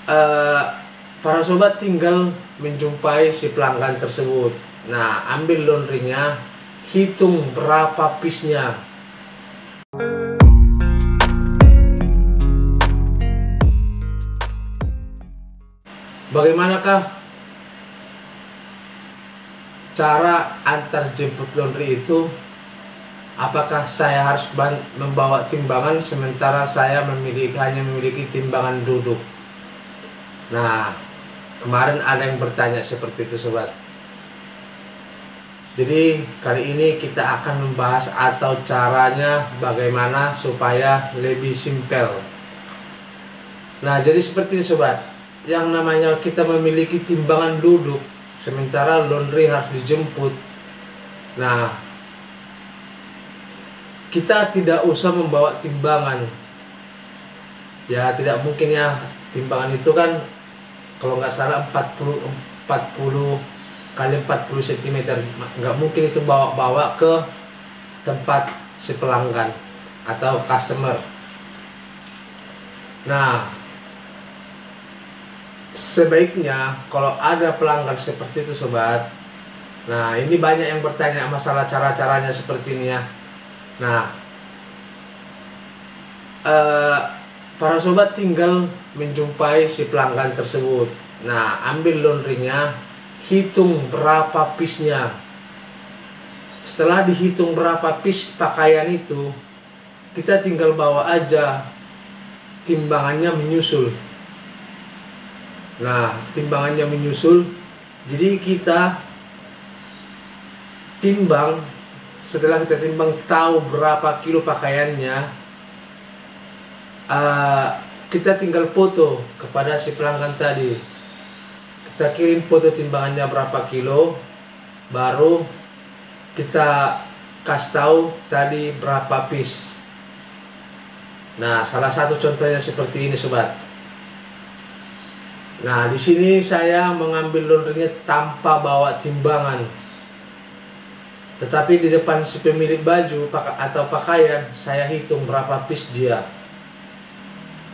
eh, para sobat tinggal menjumpai si pelanggan tersebut. Nah, ambil laundrynya, hitung berapa piece-nya. Bagaimanakah cara antar jemput laundry itu? Apakah saya harus membawa timbangan sementara saya hanya memiliki timbangan duduk? Nah, kemarin ada yang bertanya seperti itu sobat. Jadi kali ini kita akan membahas atau caranya bagaimana supaya lebih simpel. Nah, jadi seperti ini sobat. Yang namanya kita memiliki timbangan duduk sementara laundry harus dijemput. Nah, kita tidak usah membawa timbangan. Ya tidak mungkin ya, timbangan itu kan kalau nggak salah 40 kali 40 cm. Nggak mungkin itu bawa ke tempat si pelanggan atau customer. Nah, sebaiknya kalau ada pelanggan seperti itu sobat. Nah, ini banyak yang bertanya masalah cara-caranya seperti ini ya. Nah, para sobat tinggal menjumpai si pelanggan tersebut. Nah, ambil laundrynya, hitung berapa piece-nya. Setelah dihitung berapa piece pakaian itu, kita tinggal bawa aja, timbangannya menyusul. Nah, timbangannya menyusul, jadi kita timbang. Setelah kita timbang tahu berapa kilo pakaiannya, kita tinggal foto kepada si pelanggan tadi. Kita kirim foto timbangannya berapa kilo, baru kita kasih tahu tadi berapa piece. Nah, salah satu contohnya seperti ini sobat. Nah, di sini saya mengambil laundrynya tanpa bawa timbangan. Tetapi di depan si pemilik baju atau pakaian, saya hitung berapa piece dia.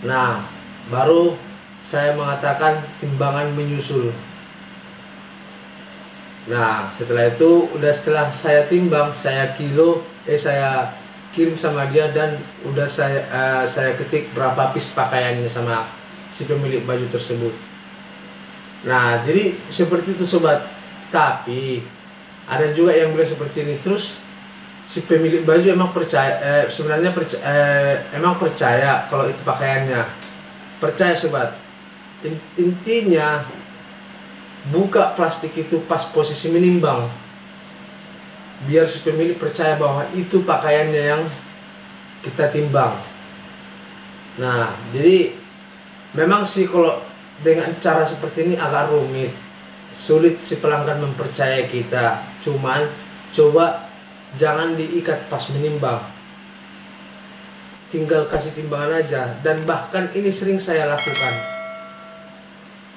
Nah, baru saya mengatakan timbangan menyusul. Nah, setelah itu, setelah saya timbang, saya kirim sama dia dan udah saya ketik berapa piece pakaiannya sama si pemilik baju tersebut. Nah, jadi seperti itu sobat. Tapi ada juga yang bilang seperti ini. Terus si pemilik baju emang percaya, emang percaya kalau itu pakaiannya. Percaya sobat. Intinya buka plastik itu pas posisi menimbang, biar si pemilik percaya bahwa itu pakaiannya yang kita timbang. Nah, jadi memang sih kalau dengan cara seperti ini agak rumit, sulit si pelanggan mempercayai kita. Cuman coba jangan diikat pas menimbang, tinggal kasih timbangan aja. Dan bahkan ini sering saya lakukan.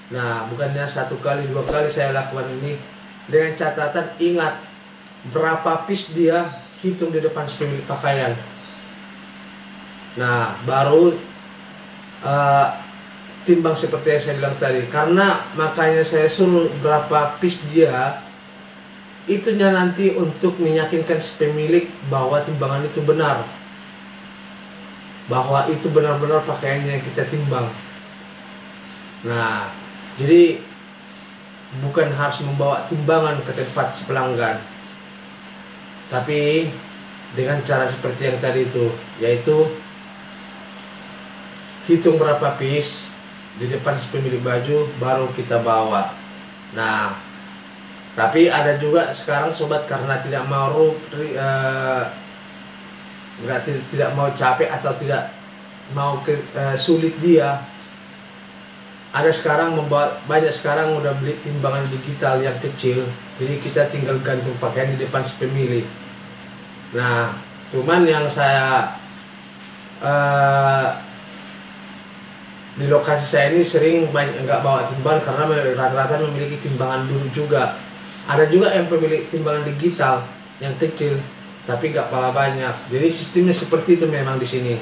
Nah, bukannya 1 kali 2 kali saya lakukan ini, dengan catatan ingat berapa piece dia, hitung di depan pemilik pakaian. Nah, baru timbang seperti yang saya bilang tadi. Karena makanya saya suruh berapa piece dia, itunya nanti untuk meyakinkan si pemilik bahwa timbangan itu benar, bahwa itu benar-benar pakaiannya yang kita timbang. Nah, jadi bukan harus membawa timbangan ke tempat si pelanggan, tapi dengan cara seperti yang tadi itu, yaitu hitung berapa piece di depan si pemilik baju, baru kita bawa. Nah, tapi ada juga sekarang sobat, karena tidak mau tidak mau capek atau tidak mau sulit dia. Ada sekarang banyak sekarang udah beli timbangan digital yang kecil, jadi kita tinggal gantung pakaian di depan si pemilik. Nah, cuman yang saya di lokasi saya ini sering nggak bawa timbangan karena rata-rata memiliki timbangan dulu juga. Ada juga yang pemilik timbangan digital yang kecil, tapi nggak pala banyak. Jadi sistemnya seperti itu memang di sini.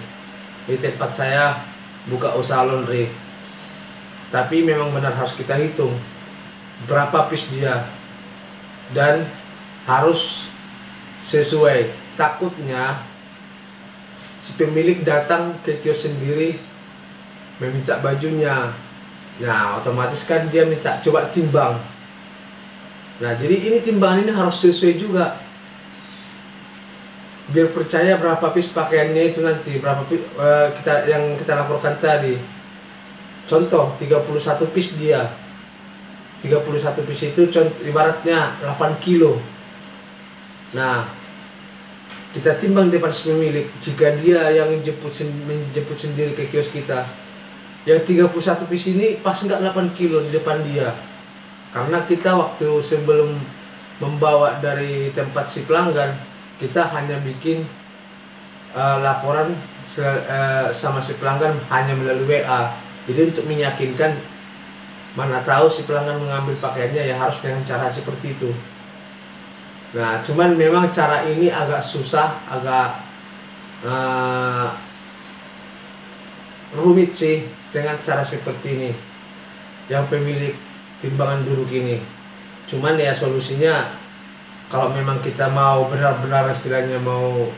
Di tempat saya buka usaha laundry. Tapi memang benar harus kita hitung berapa piece dia, dan harus sesuai. Takutnya si pemilik datang ke kios sendiri meminta bajunya, nah otomatis kan dia minta coba timbang. Nah jadi ini timbangan ini harus sesuai juga, biar percaya berapa piece pakaiannya itu nanti, berapa yang kita laporkan tadi. Contoh 31 piece dia, 31 piece itu ibaratnya 8 kilo. Nah kita timbang depan si pemilik. Jika dia yang menjemput sendiri ke kios kita, yang 31 piece ini pas nggak 8 kilo di depan dia. Karena kita waktu sebelum membawa dari tempat si pelanggan, kita hanya bikin laporan sama si pelanggan hanya melalui WA. Jadi untuk meyakinkan, mana tahu si pelanggan mengambil pakaiannya, ya harus dengan cara seperti itu. Nah cuman memang cara ini agak susah, agak rumit sih dengan cara seperti ini, yang pemilik timbangan duduk ini. Cuman ya solusinya, kalau memang kita mau benar-benar istilahnya mau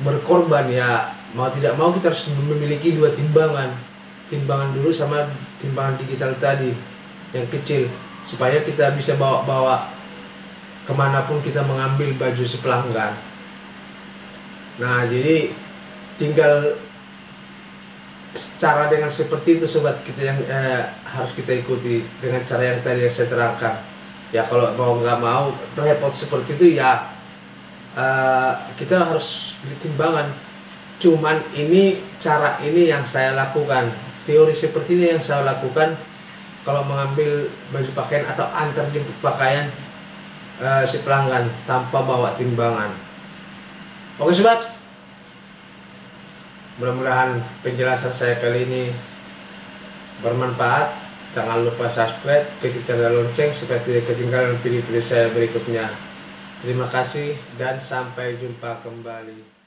berkorban, ya mau tidak mau kita harus memiliki dua timbangan, timbangan dulu sama timbangan digital tadi yang kecil, supaya kita bisa bawa-bawa kemanapun kita mengambil baju si pelanggan. Nah jadi tinggal cara dengan seperti itu sobat kita yang harus kita ikuti dengan cara yang tadi yang saya terangkan. Ya kalau mau nggak mau repot seperti itu, ya kita harus beli timbangan. Cuman ini cara ini yang saya lakukan, teori seperti ini yang saya lakukan kalau mengambil baju pakaian atau antar jemput pakaian si pelanggan tanpa bawa timbangan. Oke sobat, mudah-mudahan penjelasan saya kali ini bermanfaat. Jangan lupa subscribe, klik tanda lonceng supaya tidak ketinggalan video-video saya berikutnya. Terima kasih dan sampai jumpa kembali.